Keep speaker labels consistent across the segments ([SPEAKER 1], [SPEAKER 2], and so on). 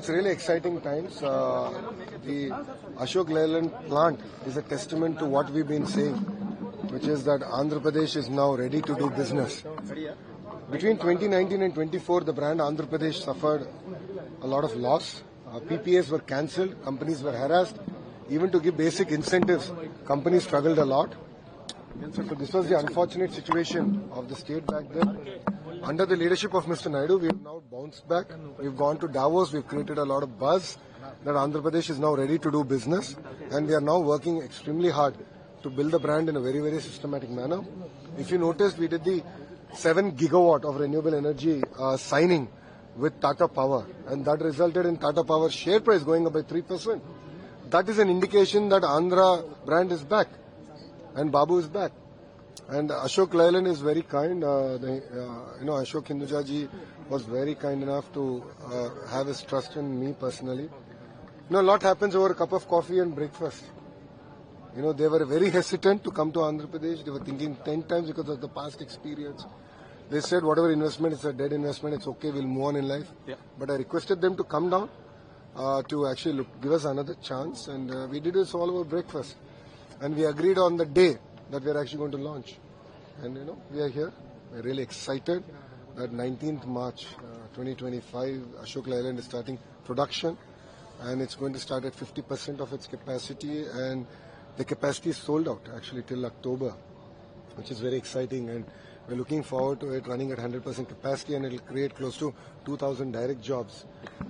[SPEAKER 1] It's really exciting times. The Ashok Leyland plant is a testament to what we've been saying, which is that Andhra Pradesh is now ready to do business. Between 2019 and 24, the brand Andhra Pradesh suffered a lot of loss. PPAs were cancelled, companies were harassed. Even to give basic incentives, companies struggled a lot. So this was the unfortunate situation of the state back then. Under the leadership of Mr. Naidu, we have now bounced back. We've gone to Davos. We've created a lot of buzz that Andhra Pradesh is now ready to do business. And we are now working extremely hard to build the brand in a very, very systematic manner. If you noticed, we did the 7 gigawatt of renewable energy signing with Tata Power. And that resulted in Tata Power share price going up by 3%. That is an indication that Andhra brand is back. And Babu is back. And Ashok Leyland is very kind. Ashok Hinduja ji was very kind enough to have his trust in me personally. A lot happens over a cup of coffee and breakfast. They were very hesitant to come to Andhra Pradesh. They were thinking 10 times because of the past experience. They said, whatever investment is a dead investment, it's okay, we'll move on in life. Yeah. But I requested them to come down to actually give us another chance. And we did this all over breakfast. And we agreed on the day that we are actually going to launch. And we are here. We're really excited that 19th March 2025, Ashok Leyland is starting production. And it's going to start at 50% of its capacity. And the capacity is sold out actually till October, which is very exciting. And we're looking forward to it running at 100% capacity, and it'll create close to 2,000 direct jobs.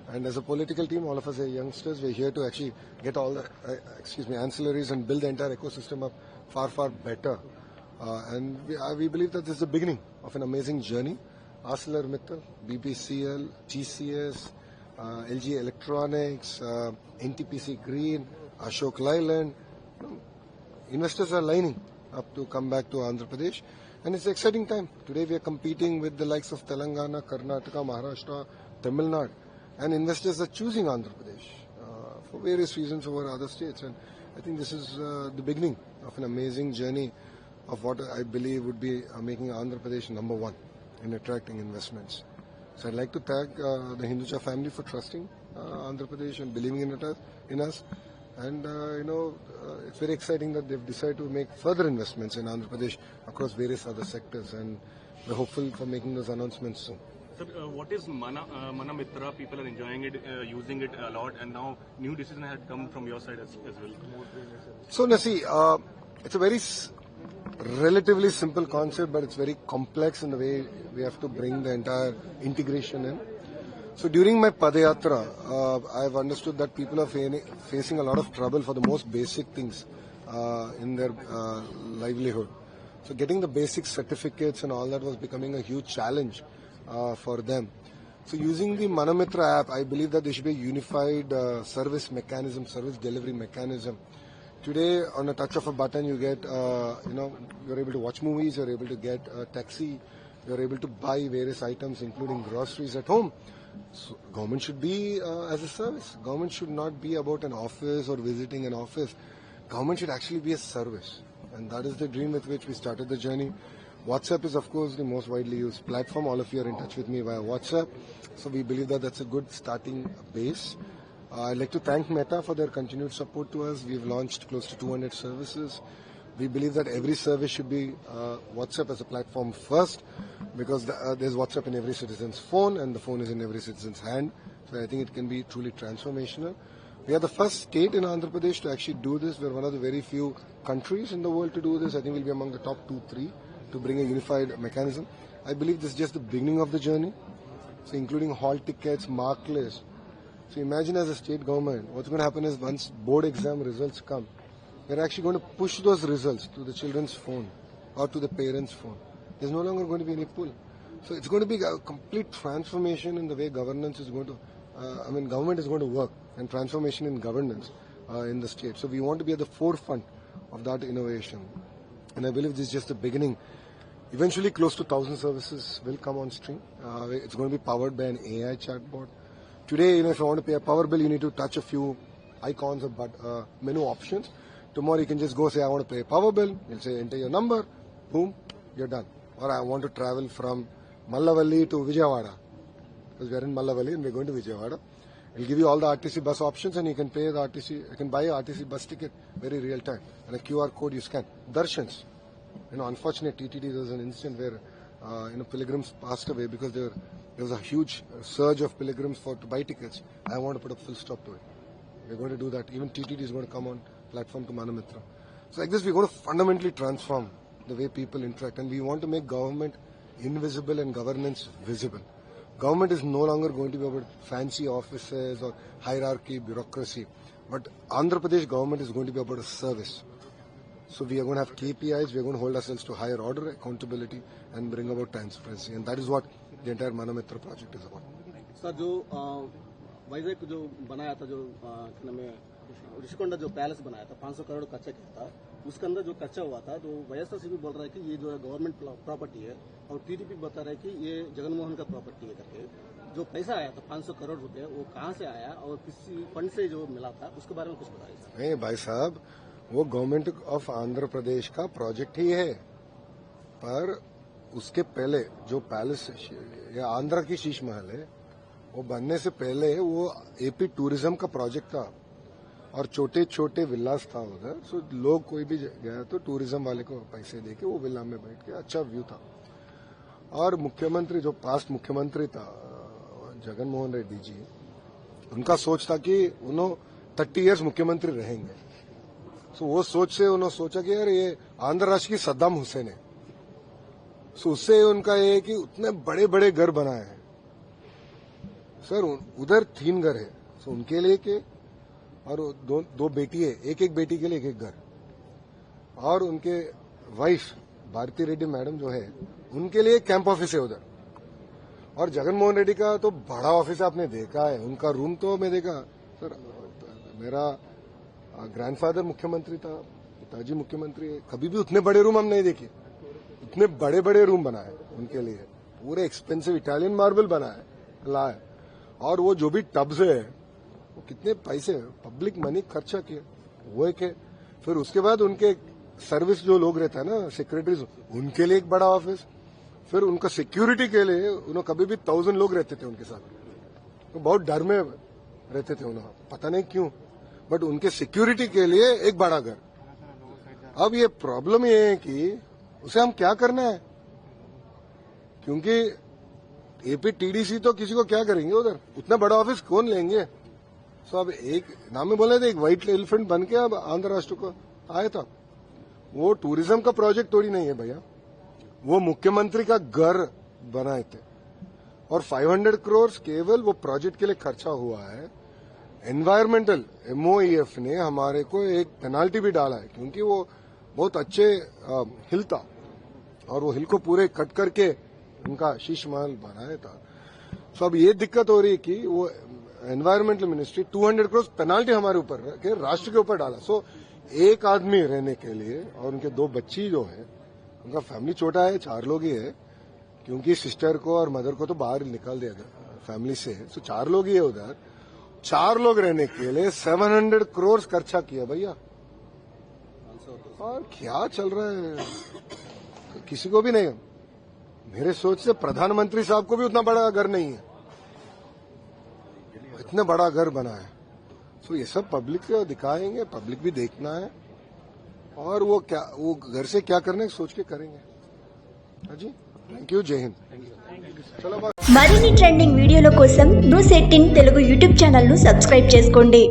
[SPEAKER 1] And as a political team, all of us are youngsters. We're here to actually get all the ancillaries and build the entire ecosystem up far, far better. And we believe that this is the beginning of an amazing journey. ArcelorMittal, BPCL, TCS, LG Electronics, NTPC Green, Ashok Leyland. Investors are lining up to come back to Andhra Pradesh. And it's an exciting time. Today we are competing with the likes of Telangana, Karnataka, Maharashtra, Tamil Nadu. And investors are choosing Andhra Pradesh for various reasons over other states. And I think this is the beginning of an amazing journey of what I believe would be making Andhra Pradesh number one in attracting investments. So I'd like to thank the Hinduja family for trusting Andhra Pradesh and believing in us. And, it's very exciting that they've decided to make further investments in Andhra Pradesh across various other sectors. And we're hopeful for making those announcements soon.
[SPEAKER 2] Sir, what is Manamitra? People are enjoying it, using it a lot. And now new decision has come from your side as well.
[SPEAKER 1] So, Nasi, it's a very relatively simple concept, but it's very complex in the way we have to bring the entire integration in. So during my Padayatra, I've understood that people are facing a lot of trouble for the most basic things in their livelihood. So getting the basic certificates and all that was becoming a huge challenge for them. So using the Manamitra app, I believe that there should be a unified service mechanism, service delivery mechanism. Today, on a touch of a button, you get, you're able to watch movies, you're able to get a taxi, you're able to buy various items, including groceries at home. So government should be as a service. Government should not be about an office or visiting an office. Government should actually be a service. And that is the dream with which we started the journey. WhatsApp is, of course, the most widely used platform. All of you are in touch with me via WhatsApp. So we believe that that's a good starting base. I'd like to thank Meta for their continued support to us. We've launched close to 200 services. We believe that every service should be WhatsApp as a platform first, because there's WhatsApp in every citizen's phone and the phone is in every citizen's hand. So I think it can be truly transformational. We are the first state in Andhra Pradesh to actually do this. We're one of the very few countries in the world to do this. I think we'll be among the top 2-3 to bring a unified mechanism. I believe this is just the beginning of the journey. So including hall tickets, mark lists. So imagine as a state government, what's going to happen is once board exam results come, we're actually going to push those results to the children's phone or to the parents' phone. There's no longer going to be any pull. So it's going to be a complete transformation in the way governance is going to, government is going to work, and transformation in governance in the state. So we want to be at the forefront of that innovation. And I believe this is just the beginning. Eventually close to 1,000 services will come on stream. It's going to be powered by an AI chatbot. Today, if you want to pay a power bill, you need to touch a few icons or menu options. Tomorrow you can just go say, I want to pay a power bill. You'll say, enter your number. Boom, you're done. Or I want to travel from Mallavalli to Vijayawada. Because we are in Mallavalli and we're going to Vijayawada. We'll give you all the RTC bus options and you can pay the RTC, you can buy a RTC bus ticket very real time and a QR code you scan. Darshans. Unfortunately, TTD, there was an incident where, pilgrims passed away because there was a huge surge of pilgrims to buy tickets. I want to put a full stop to it. We're going to do that. Even TTD is going to come on platform to Manamitra. So like this, we're going to fundamentally transform the way people interact, and we want to make government invisible and governance visible. Government is no longer going to be about fancy offices or hierarchy, bureaucracy, but Andhra Pradesh government is going to be about a service. So we are going to have KPIs, we are going to hold ourselves to higher order, accountability, and bring about transparency, and that is what the entire Manamitra project is about.
[SPEAKER 3] Sir जो वाइजैक जो बनाया था जो ऋषिकोंडा जो palace बनाया था 500 करोड़ खर्चा किया था, उसके अंदर जो खर्चा हुआ था तो वाईएसआरसीपी बोल रहा है कि ये जो है गवर्नमेंट प्रॉपर्टी है और टीडीपी बता रहा है कि ये जगनमोहन का प्रॉपर्टी है करके। जो पैसा आया था 500 करोड़ रुपए वो कहाँ से आया और किसी फंड से जो मिला था उसके बारे में कुछ बताइए सर।
[SPEAKER 1] नहीं भाई साहब, वो गवर्नमेंट ऑफ आंध्र प्रदेश का प्रोजेक्ट ही है, पर उसके पहले जो पैलेस या आंध्रा की शीश महल है वो बनने से पहले वो एपी टूरिज्म का प्रोजेक्ट था और छोटे छोटे विलास था उधर। सो लोग कोई भी गया तो टूरिज्म वाले को पैसे देके वो विला में बैठ के अच्छा व्यू था। और मुख्यमंत्री जो पास्ट मुख्यमंत्री था जगन मोहन रेड्डी जी, उनका सोच था कि उन्होंने 30 इयर्स मुख्यमंत्री रहेंगे। सो वो सोच से उन्होंने सोचा कि यार ये आंध्र राष्ट्र की सद्दाम हुसैन है। सो उससे उनका ये कि उतने बड़े बड़े घर बनाए हैं सर। उधर 3 घर है, सो उनके लिए के और दो बेटी है, एक बेटी के लिए एक घर, और उनके वाइफ भारती रेड्डी मैडम जो है उनके लिए कैंप ऑफिस है उधर। और जगन मोहन रेड्डी का तो बड़ा ऑफिस आपने देखा है, उनका रूम तो मैं देखा सर। मेरा ग्रैंडफादर मुख्यमंत्री था, पिताजी मुख्यमंत्री है, कभी भी उतने बड़े रूम हम नहीं देखे। इतने बड़े बड़े रूम बनाए उनके लिए, पूरे एक्सपेंसिव इटालियन मार्बल बनाए लाए, और वो जो भी टब्स है वो कितने पैसे पब्लिक मनी खर्चा किए वो एक है। फिर उसके बाद उनके सर्विस जो लोग रहते हैं ना सेक्रेटरीज, उनके लिए एक बड़ा ऑफिस। फिर उनका सिक्योरिटी के लिए उन्होंने कभी भी 1000 लोग रहते थे उनके साथ, तो बहुत डर में रहते थे उन्होंने, पता नहीं क्यों, बट उनके सिक्योरिटी के लिए एक बड़ा घर। अब ये प्रॉब्लम ये है कि उसे हम क्या करना है, क्योंकि एपी टीडीसी तो किसी को क्या करेंगे उधर, उतना बड़ा ऑफिस कौन लेंगे। सो अब एक नाम में बोले थे एक व्हाइट एलिफेंट बन के अब आंध्र राष्ट्र को आया था। वो टूरिज्म का प्रोजेक्ट थोड़ी नहीं है भैया, वो मुख्यमंत्री का घर बनाए थे और 500 करोड़ केवल वो प्रोजेक्ट के लिए खर्चा हुआ है। एनवायरमेंटल MOEF ने हमारे को एक पेनाल्टी भी डाला है, क्योंकि वो बहुत अच्छे हिल था और वो हिल को पूरे कट करके उनका शीश महल बनाया था। सो अब ये दिक्कत हो रही है कि वो एनवायरमेंटल मिनिस्ट्री 200 करोड़ पेनाल्टी हमारे ऊपर के राष्ट्र के ऊपर डाला। सो एक आदमी रहने के लिए, और उनके 2 बच्ची जो है, उनका फैमिली छोटा है, 4 लोग ही है, क्योंकि सिस्टर को और मदर को तो बाहर निकाल दिया फैमिली से। सो 4 लोग ही है उधर, 4 लोग रहने के लिए 700 करोड़ खर्चा किया भैया। और क्या चल रहा है किसी को भी नहीं। मेरे सोच से प्रधानमंत्री साहब को भी उतना बड़ा घर नहीं है, इतने बड़ा घर बना है। सो ये सब पब्लिक को दिखाएंगे, पब्लिक भी देखना है, और वो घर से क्या करने सोच के करेंगे। हाँ जी, थैंक यू, जय हिंद। चलो
[SPEAKER 4] మరిన్ని ట్రెండింగ్ వీడియోల కోసం న్యూస్ 18 తెలుగు యూట్యూబ్ ఛానల్ ను సబ్స్క్రైబ్ చేసుకోండి।